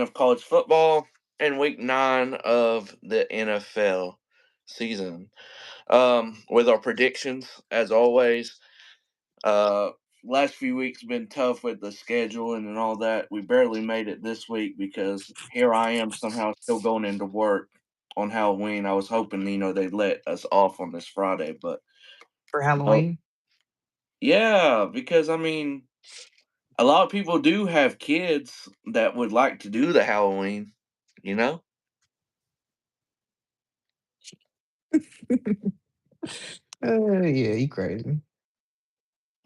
of college football and week 9 of the NFL season. With our predictions, as always. Uh, Last few weeks been tough with the scheduling and all that. We barely made it this week because here I am somehow still going into work on Halloween. I was hoping, they'd let us off on this Friday, but for no. Halloween. Yeah, because I mean, a lot of people do have kids that would like to do the Halloween, you know? Yeah, you crazy.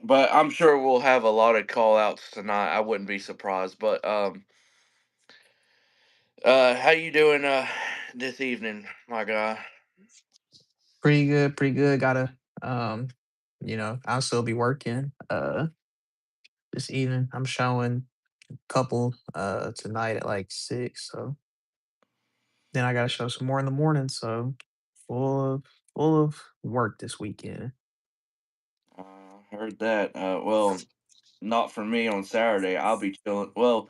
But I'm sure we'll have a lot of call outs tonight. I wouldn't be surprised. But how you doing this evening, my guy? Pretty good, pretty good. Gotta, um, I'll still be working this evening. I'm showing a couple tonight at like 6. So then I gotta show some more in the morning. So full of full of work this weekend. Heard that. Well, not for me on Saturday. I'll be chilling. Well,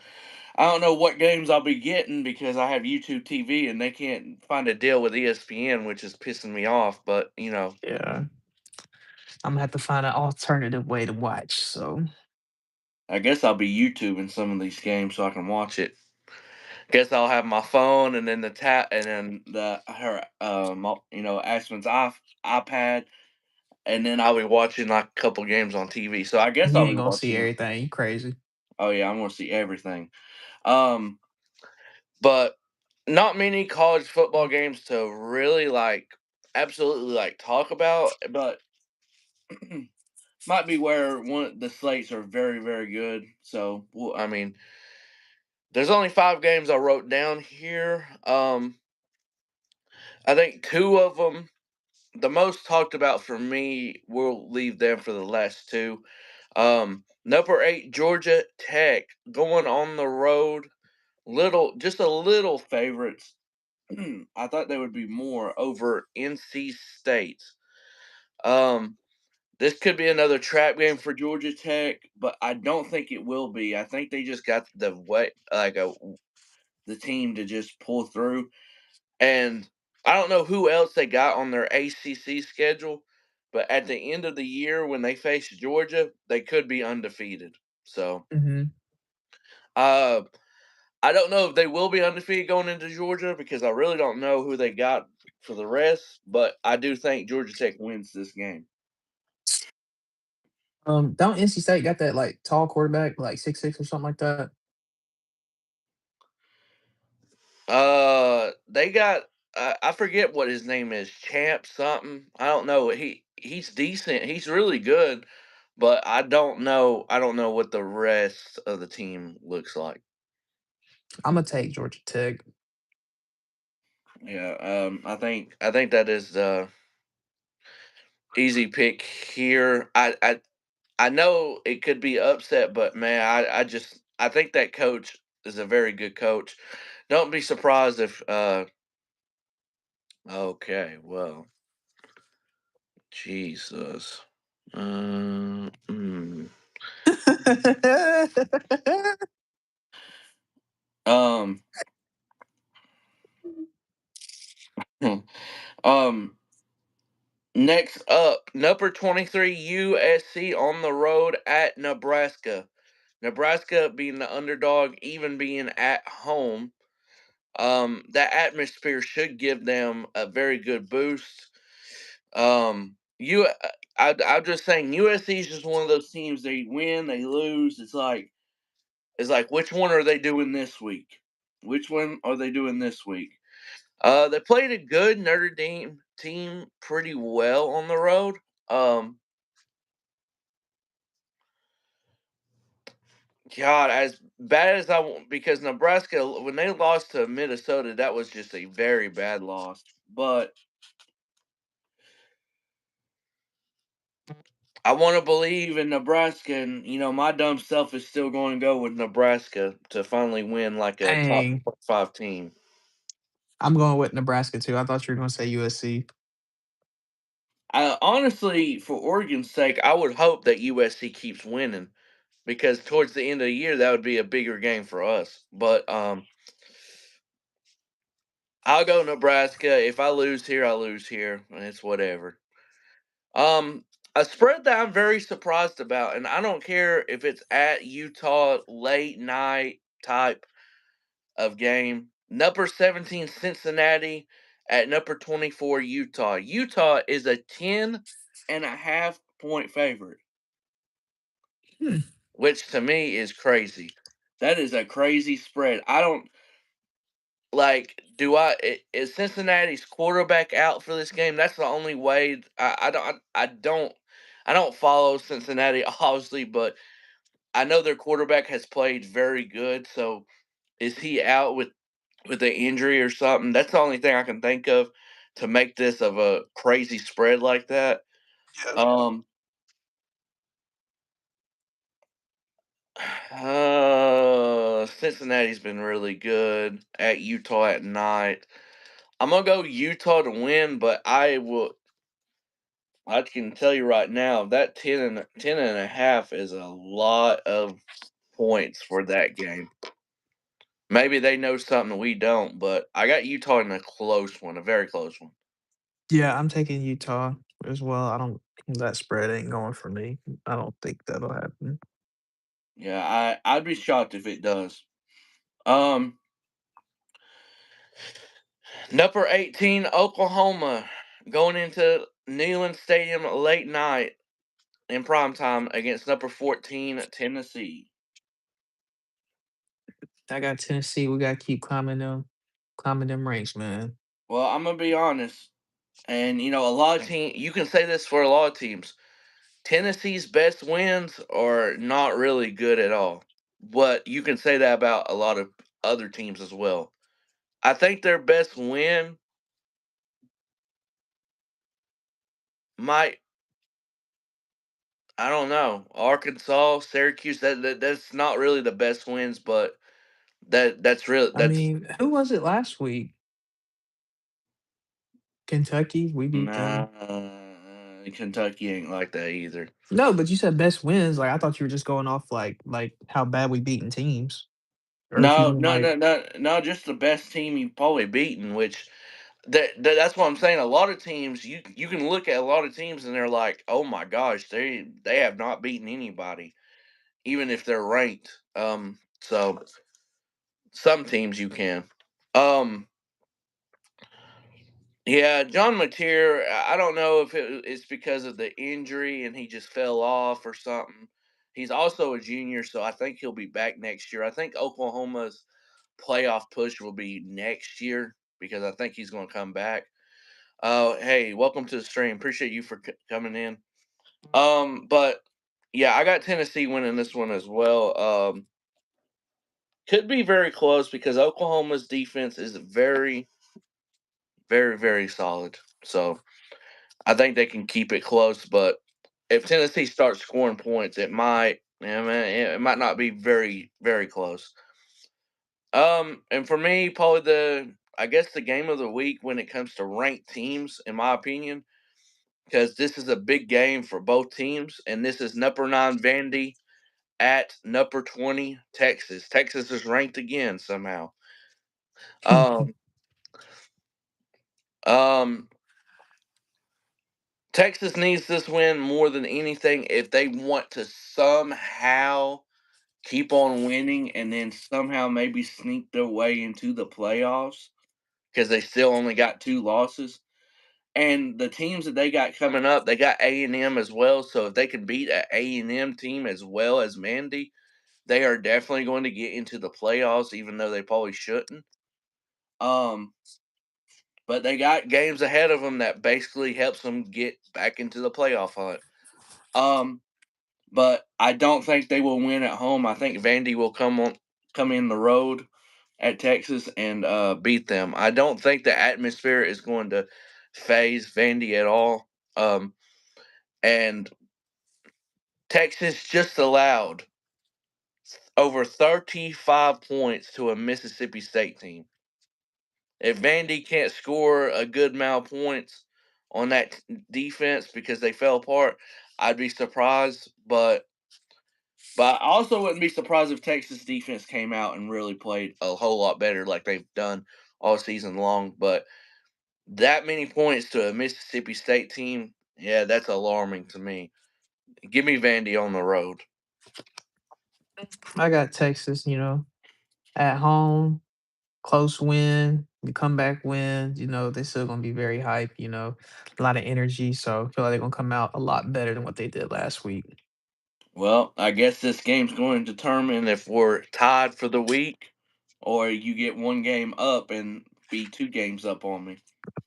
I don't know what games I'll be getting because I have YouTube TV and they can't find a deal with ESPN, which is pissing me off. But Yeah. I'm gonna have to find an alternative way to watch. So I guess I'll be YouTubing some of these games so I can watch it. Guess I'll have my phone and then the tap and then Aspen's iPad, and then I'll be watching like a couple games on TV. So I guess you I'll ain't be gonna see watching. everything. You crazy. Oh yeah, I'm gonna see everything. Um, but not many college football games to really absolutely talk about, but might be where one the slates are very very good. So well, I mean, there's only 5 games I wrote down here. I think 2 of them, the most talked about for me, we'll leave them for the last two. Number 8, Georgia Tech going on the road. Just a little favorites. I thought they would be more over NC State. Um, this could be another trap game for Georgia Tech, but I don't think it will be. I think they just got the team to just pull through. And I don't know who else they got on their ACC schedule, but at the end of the year when they face Georgia, they could be undefeated. So, Hmm. uh, I don't know if they will be undefeated going into Georgia because I really don't know who they got for the rest, but I do think Georgia Tech wins this game. Don't NC State got that like tall quarterback, like 6'6" or something like that? They got I forget what his name is, Champ something. I don't know. He's decent. He's really good, but I don't know what the rest of the team looks like. I'm gonna take Georgia Tech. Yeah, I think that is the easy pick here. I know it could be upset, but man, I think that coach is a very good coach. Don't be surprised if okay, well, Jesus. Mm. Um, um, Next up, number 23 USC on the road at Nebraska. Nebraska being the underdog, even being at home. That atmosphere should give them a very good boost. I'm just saying USC is just one of those teams. They win, they lose. It's like which one are they doing this week? Which one are they doing this week? They played a good Notre Dame team pretty well on the road. Um, God, as bad as because Nebraska when they lost to Minnesota, that was just a very bad loss. But I want to believe in Nebraska, and my dumb self is still going to go with Nebraska to finally win like a top Dang. 5 team. I'm going with Nebraska too. I thought you were gonna say USC. Honestly, for Oregon's sake, I would hope that USC keeps winning because towards the end of the year that would be a bigger game for us. But I'll go Nebraska. If I lose here, I lose here. It's whatever. Um, a spread that I'm very surprised about, and I don't care if it's at Utah late night type of game. Number 17 Cincinnati at number 24 Utah. Utah is a 10.5 point favorite, Hmm. which to me is crazy. That is a crazy spread. I don't like. Is Cincinnati's quarterback out for this game? That's the only way. I don't follow Cincinnati obviously, but I know their quarterback has played very good. So is he out with an injury or something? That's the only thing I can think of to make this of a crazy spread like that. Yeah. Um, Cincinnati's been really good at Utah at night. I'm gonna go Utah to win, but I can tell you right now that 10.5 is a lot of points for that game. Maybe they know something we don't, but I got Utah in a close one, a very close one. Yeah, I'm taking Utah as well. I don't that spread ain't going for me. I don't think that'll happen. Yeah, I'd be shocked if it does. Um, Number 18 Oklahoma going into Neyland Stadium late night in prime time against number 14 Tennessee. I got Tennessee. We gotta keep climbing them ranks, man. Well, I'm gonna be honest, and a lot of teams. You can say this for a lot of teams. Tennessee's best wins are not really good at all, but you can say that about a lot of other teams as well. I think their best win might, I don't know, Arkansas, Syracuse. That's not really the best wins, but that's real. I That's mean, who was it last week? Kentucky. We beat nah. them. Kentucky ain't like that either. No, but you said best wins. Like I thought you were just going off like how bad we beaten teams, or if you No, mean no, like no, no, no. Just the best team you've probably beaten. Which that's what I'm saying. A lot of teams you can look at a lot of teams and they're like, oh my gosh, they have not beaten anybody, even if they're ranked. So some teams you can. Um, Yeah, John Mateer, I don't know if it's because of the injury and he just fell off or something. He's also a junior, so I think he'll be back next year. I think Oklahoma's playoff push will be next year because I think he's going to come back. Hey, welcome to the stream. Appreciate you for coming in. But yeah, I got Tennessee winning this one as well. Could be very close because Oklahoma's defense is very, very, very solid. So I think they can keep it close, but if Tennessee starts scoring points, it might not be very very close. And for me, probably I guess the game of the week when it comes to ranked teams, in my opinion, because this is a big game for both teams, and this is number 9 Vandy at number 20 Texas. Texas is ranked again somehow. Um, um, Texas needs this win more than anything if they want to somehow keep on winning and then somehow maybe sneak their way into the playoffs because they still only got 2 losses. And the teams that they got coming up, they got A&M as well. So if they can beat an A&M team as well as Mandy, they are definitely going to get into the playoffs, even though they probably shouldn't. Um, but they got games ahead of them that basically helps them get back into the playoff hunt. Um, but I don't think they will win at home. I think Vandy will come in the road at Texas and beat them. I don't think the atmosphere is going to phase Vandy at all. And Texas just allowed over 35 points to a Mississippi State team. If Vandy can't score a good amount of points on that defense because they fell apart, I'd be surprised. But I also wouldn't be surprised if Texas defense came out and really played a whole lot better like they've done all season long. But that many points to a Mississippi State team, yeah, that's alarming to me. Give me Vandy on the road. I got Texas, at home, close win, the comeback win. They still gonna be very hype. A lot of energy. So I feel like they're gonna come out a lot better than what they did last week. Well, I guess this game's going to determine if we're tied for the week or you get one game up and be 2 games up on me.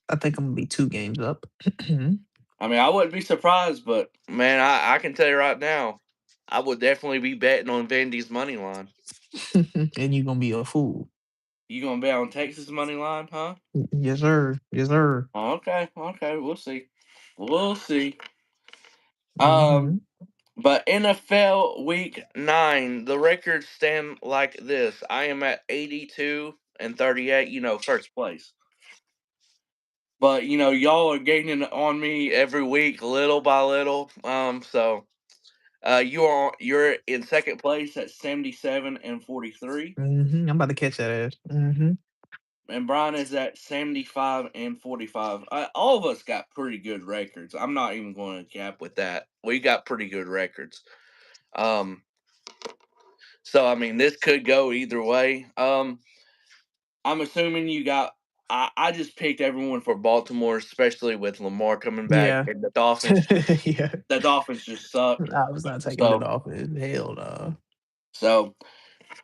I think I'm gonna be 2 games up. I mean, I wouldn't be surprised, but man, I can tell you right now, I would definitely be betting on Vandy's money line. And you're gonna be a fool. You gonna bet on Texas money line, huh? Yes, sir. Yes, sir. Okay, okay, we'll see. We'll see. Hmm. Um, but NFL Week 9, the records stand like this. I am at 82-38. First place. But y'all are gaining on me every week, little by little. You're in second place at 77-43, I'm about to catch that ass. and Brian is at 75-45. All of us got pretty good records. I'm not even going to cap with that. We got pretty good records. Um, so I mean, this could go either way. I'm assuming you got. I just picked everyone for Baltimore, especially with Lamar coming back, Yeah. and the Dolphins. Yeah. The Dolphins just suck. I was not taking it So off. Hell no. so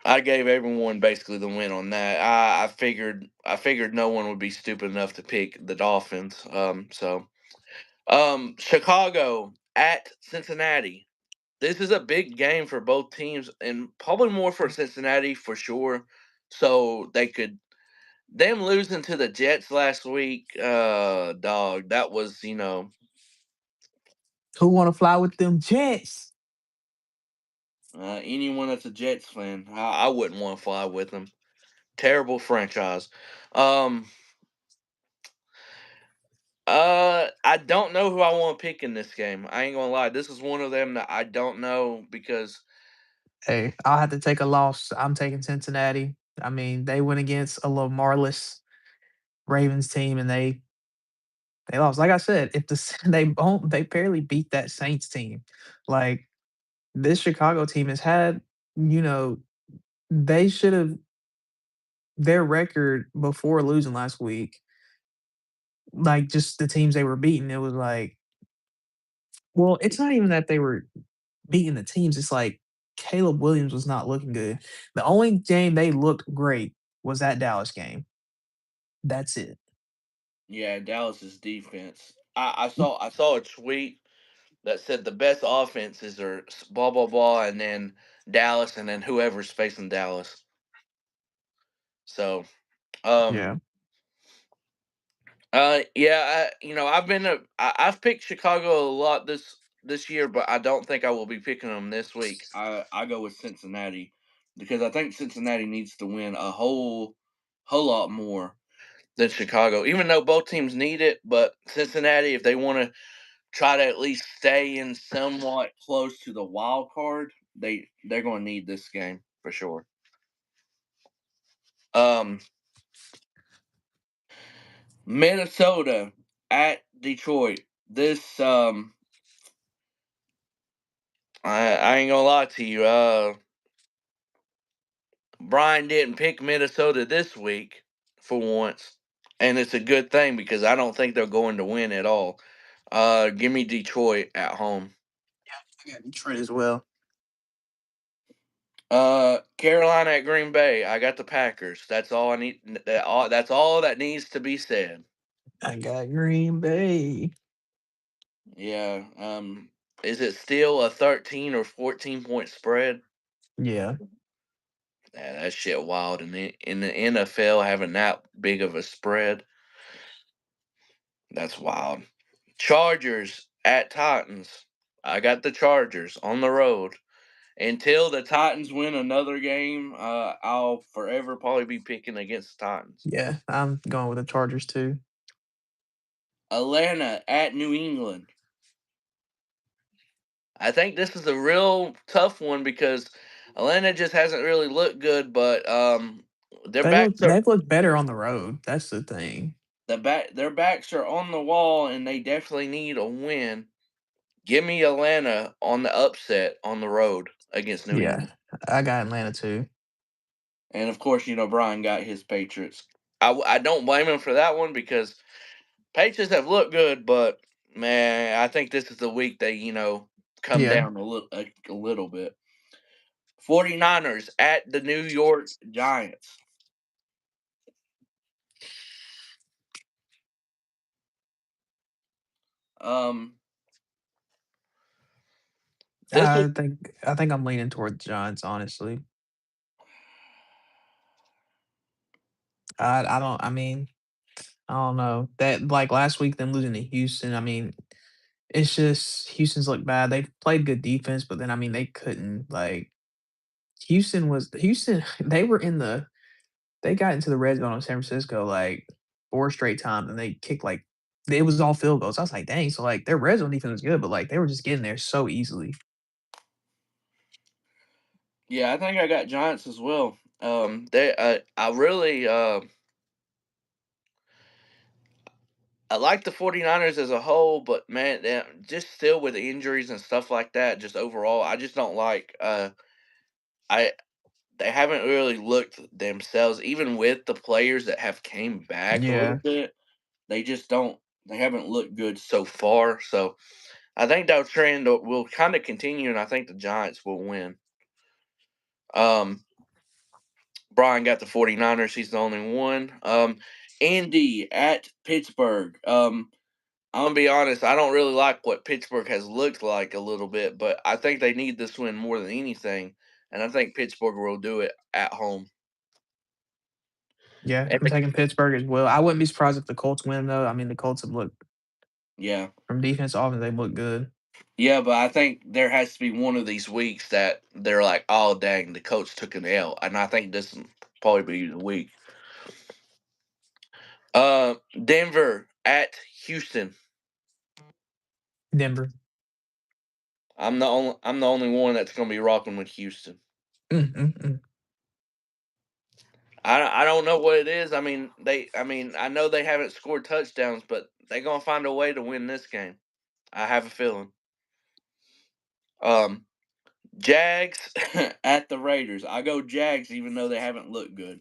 I gave everyone basically the win on that. I figured no one would be stupid enough to pick the Dolphins. Chicago at Cincinnati. This is a big game for both teams, and probably more for Cincinnati for sure. So they could them losing to the Jets last week, dog. That was Who want to fly with them Jets? anyone that's a Jets fan, I wouldn't want to fly with them. Terrible franchise. Um, I don't know who I want to pick in this game. I ain't gonna lie. This is one of them that I don't know because Hey, I'll have to take a loss. I'm taking Cincinnati. I mean, they went against a Lamarless Ravens team and they lost. Like I said, if they barely beat that Saints team. Like this Chicago team has had, you know, they should have their record before losing last week, like just the teams they were beating, it was like, well, it's not even that they were beating the teams, it's like Caleb Williams was not looking good. The only game they looked great was that Dallas game. That's it. yeah, Dallas's defense. I saw a tweet that said the best offenses are blah blah blah, and then Dallas, and then whoever's facing Dallas. So, um, Yeah. yeah, I've picked Chicago a lot this year, but I don't think I will be picking them this week. I go with Cincinnati because I think Cincinnati needs to win a whole lot more than Chicago, even though both teams need it. But Cincinnati, if they want to try to at least stay in somewhat close to the wild card, they're going to need this game for sure. Um, Minnesota at Detroit. This I ain't gonna lie to you. Brian didn't pick Minnesota this week for once, and it's a good thing because I don't think they're going to win at all. Give me Detroit at home. I got Detroit as well. Carolina at Green Bay. I got the Packers. That's all I need. That's all that needs to be said. I got Green Bay. Yeah. Is it still a 13 or 14 point spread? Yeah. Yeah, that shit wild. In the NFL having that big of a spread, that's wild. Chargers at Titans. I got the Chargers on the road. Until the Titans win another game, I'll forever probably be picking against the Titans. Yeah. I'm going with the Chargers too. Atlanta at New England. I think this is a real tough one because Atlanta just hasn't really looked good, but Their backs are They've looked better on the road. That's the thing. their backs are on the wall, and they definitely need a win. Give me Atlanta on the upset on the road against New Yeah, England. I got Atlanta too. And of course, Brian got his Patriots. I don't blame him for that one because Patriots have looked good, but man, I think this is the week they, come Yeah, down a little bit. 49ers at the New York Giants. Um, this is I think I'm leaning toward the Giants. Honestly, I don't. I mean, I don't know that like last week them losing to Houston. I mean, it's just Houston's looked bad. They played good defense, but then I mean they couldn't like Houston. They were in the they got into the red zone on San Francisco like 4 straight times, and they kicked, like it was all field goals. I was like, "Dang," so, like, their red zone defense was good, but, like, they were just getting there so easily. Yeah, I think I got Giants as well. I really I like the 49ers as a whole, but man, just still with injuries and stuff like that, just overall, I just don't like I they haven't really looked themselves even with the players that have came back a little Yeah. bit. They just don't they haven't looked good so far. So I think that trend will kind of continue, and I think the Giants will win. Um, Brian got the 49ers. He's the only one. Andy at Pittsburgh. I'm gonna be honest. I don't really like what Pittsburgh has looked like a little bit, but I think they need this win more than anything, and I think Pittsburgh will do it at home. Yeah, And I'm taking Pittsburgh as well. I wouldn't be surprised if the Colts win, though. I mean, the Colts have looked yeah, from defense to offense, they look good. yeah, but I think there has to be one of these weeks that they're like, "Oh, dang, the coach took an L," and I think this will probably be the week. Denver at Houston. Denver. I'm the only one that's gonna be rocking with Houston. Mm, mm, mm. I don't know what it is. I mean I know they haven't scored touchdowns, but they're gonna find a way to win this game. I have a feeling. Um, Jags at the Raiders. I go Jags, even though they haven't looked good.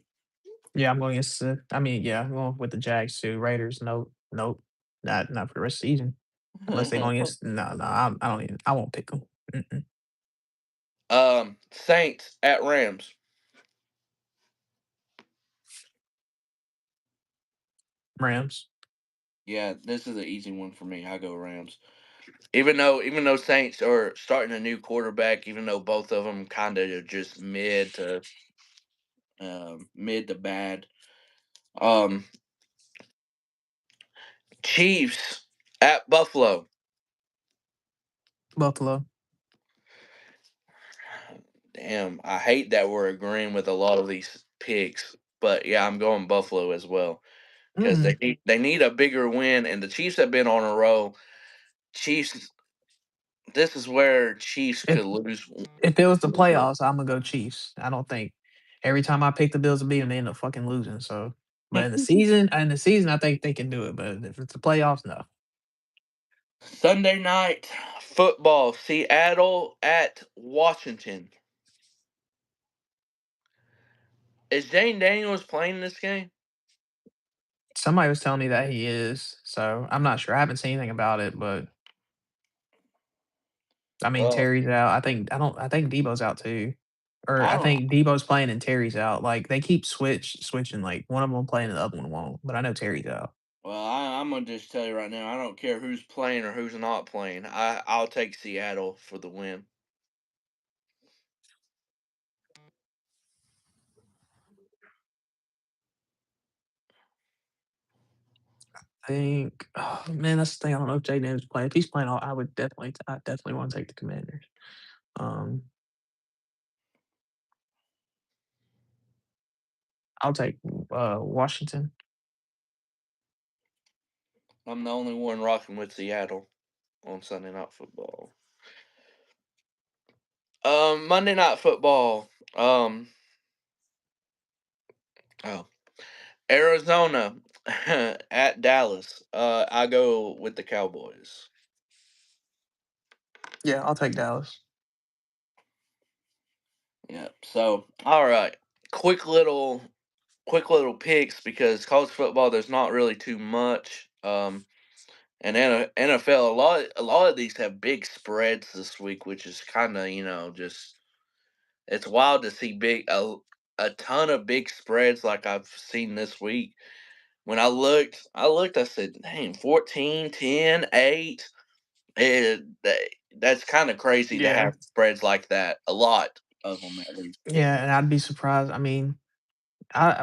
Yeah, I'm going against I mean, yeah, I'm going with the Jags too. Raiders, nope, nope. Not for the rest of the season. Unless they going against no, I don't even I won't pick them. Mm-mm. Saints at Rams. Rams. Yeah, this is an easy one for me. I go Rams. Even though Saints are starting a new quarterback, even though both of them kind of are just mid to bad. Um, Chiefs at Buffalo. Buffalo. Damn, I hate that we're agreeing with a lot of these picks, but yeah, I'm going Buffalo as well because Mm. they need a bigger win, and the Chiefs have been on a roll. Chiefs, this is where Chiefs If could lose. if it was the playoffs, Imma go Chiefs. I don't think every time I pick the Bills to beat them, they end up fucking losing, so but in the season, I think they can do it, but if it's the playoffs, no. Sunday night football, Seattle at Washington. Is Jane Daniels playing this game? Somebody was telling me that he is, so I'm not sure. I haven't seen anything about it, but, I mean, Well, Terry's out. I think Debo's out too. Or I I don't. think Debo's playing and Terry's out. Like, they keep switching, like, one of them playing and the other one won't, but I know Terry's out. Well, I'm gonna just tell you right now. I don't care who's playing or who's not playing. I'll take Seattle for the win. I think oh, man, that's the thing. I don't know if Jayden is playing. If he's playing, I definitely wanna take the Commanders. Um, I'll take, Washington. I'm the only one rocking with Seattle on Sunday Night Football. Monday Night Football. Um, Oh, Arizona at Dallas. I go with the Cowboys. Yeah, I'll take Dallas. Yeah. So, all right. Quick little, quick little picks because college football there's not really too much. And NFL a lot of these have big spreads this week, which is kind of just it's wild to see a ton of big spreads like I've seen this week. When I looked, I said, dang, 14, 10, 8. That's kind of crazy to Yeah. have spreads like that. A lot of them, at least. Yeah, and I'd be surprised. I mean,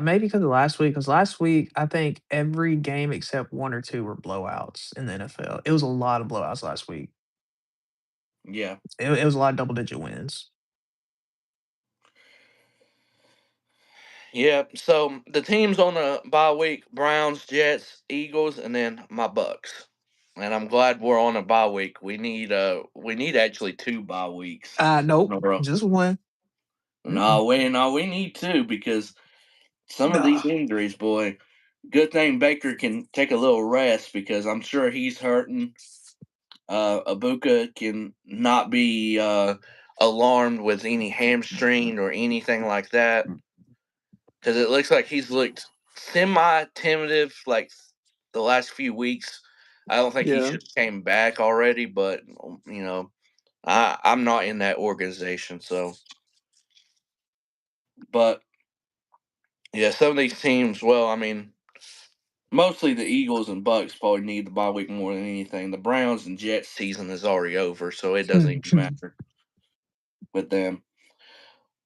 maybe because of last week. Because last week, I think every game except one or two were blowouts in the NFL. It was a lot of blowouts last week. Yeah. It was a lot of double digit wins. Yeah. So the teams on the bye week: Browns, Jets, Eagles, and then my Bucks. And I'm glad we're on a bye week. We need actually two bye weeks in Nope, a row. just one. Mm-mm. No, we need two because some of these Nah. injuries, boy. Good thing Baker can take a little rest because I'm sure he's hurting. Abuka can not be alarmed with any hamstring or anything like that because it looks like he's looked semi-tentative like the last few weeks. I don't think he Yeah. should have came back already, but I'm not in that organization, so but yeah, some of these teams. Well, I mean, mostly the Eagles and Bucks probably need the bye week more than anything. The Browns and Jets season is already over, so it doesn't even matter with them.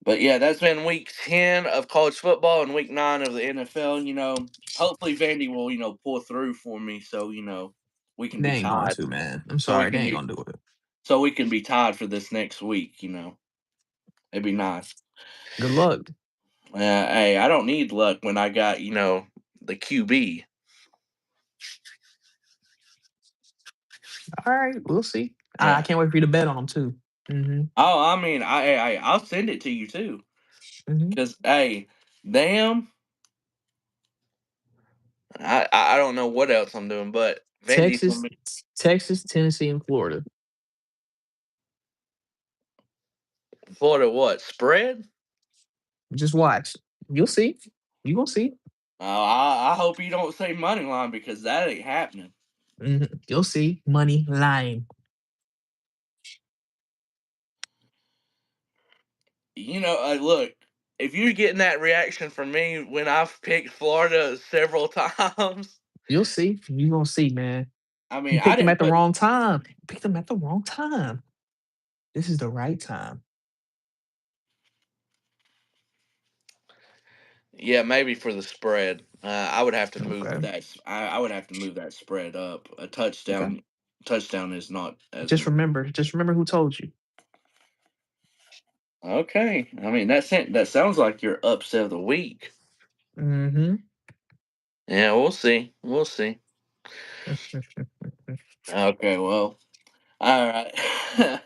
But yeah, that's been week 10 of college football and week 9 of the NFL. Hopefully Vandy will, pull through for me so, we can They be ain't going tied. to, man. I'm So we sorry, they can ain't be gonna do it. so we can be tied for this next week. It'd be nice. Good luck. Hey, I don't need luck when I got, the QB. All right, we'll see. I Yeah. can't wait for you to bet on them too. Hmm. Oh, I mean, I'll send it to you too. Hmm. Cause hey, damn, I don't know what else I'm doing, but Vandy's gonna Texas, be Texas, Tennessee, and Florida. Florida what spread? Just watch. You'll see. You gonna see. I hope you don't say money line because that ain't happening. You'll see. Money line. Look, if you're getting that reaction from me when I've picked Florida several times, You'll see. You gonna see, man. I mean, You I picked them didn't at the put. wrong time. You picked them at the wrong time. This is the right time. Yeah, maybe for the spread. I would have to move Okay. that. I would have to move that spread up. A Okay. touchdown is not as Just remember who told you. okay. I mean, that sounds like your upset of the week. Hmm. Yeah, we'll see. We'll see. Okay, well, all right.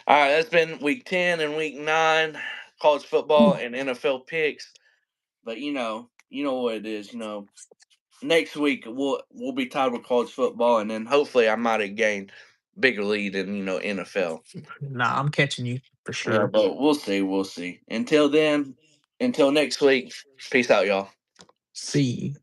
All right, that's been week 10 and week 9, college football and NFL picks. But you know what it is. Next week we'll be tied with college football, and then hopefully I might have gained bigger lead in NFL. Nah, I'm catching you for Yeah, sure. but we'll see. We'll see. Until then, until next week. Peace out, y'all. See.